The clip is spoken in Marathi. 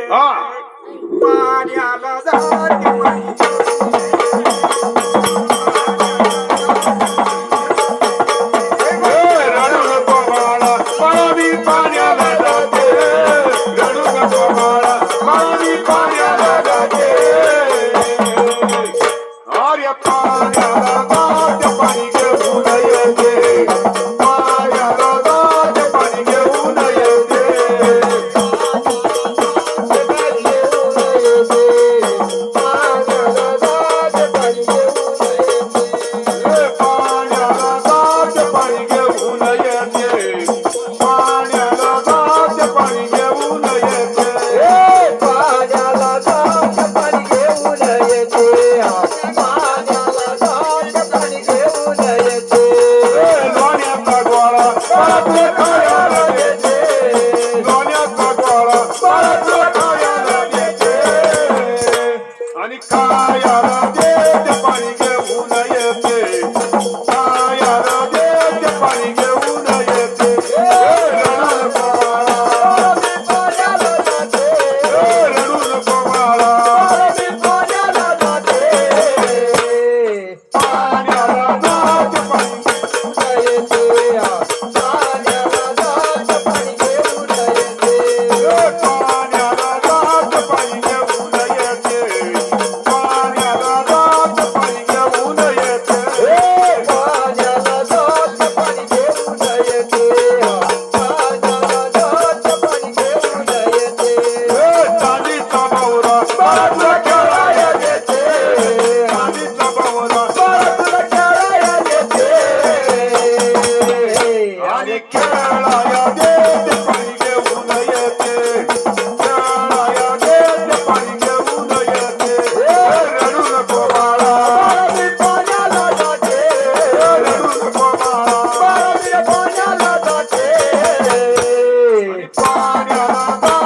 हा पाण्याला जाते पाणी रडू नको बाळा मला मी पाण्याला जाते रडू नको बाळा मला मी पाण्याला जाते अरे पाण्याला जाते पाणी घेऊन येते पाण्याला जाते पाणी घेऊन येते पाण्याला जाते पाणी घेऊन येते पाण्याला जाते पाणी घेऊन येते पाण्याला जाते पाणी घेऊन येते पाण्याला जाते पाणी घेऊन येते लोण्याचा गोळा मला तुला खायला देते लोण्याचा गोळा मला तुला खायला देते आणि खायला देते पाणी घेऊन येते खायला देते पाणी घेऊन येते रडू नको बाळा पाण्याला जाते रडू नको बाळा पाण्याला जाते पाण्याला जाते पाणी येते पाण्याला जाते पाणी घेऊन येते पाण्याला जाते पाणी घेऊन येते पाण्याला जाते पाणी घेऊन येते पाण्याला जाते पाणी घेऊन येते पाण्याला जाते पाणी घेऊन येते चांदीचा बावरा मला तुला खेळायला देते चांदीचा बावरा मला तुला खेळायला देते आणि खेळाया देते पाणी घेऊन येते खेळाया देते पाणी घेऊन येते रडू नको बाळा पाण्याला जाते रडू नको बाळा पाण्याला जाते पाण्याला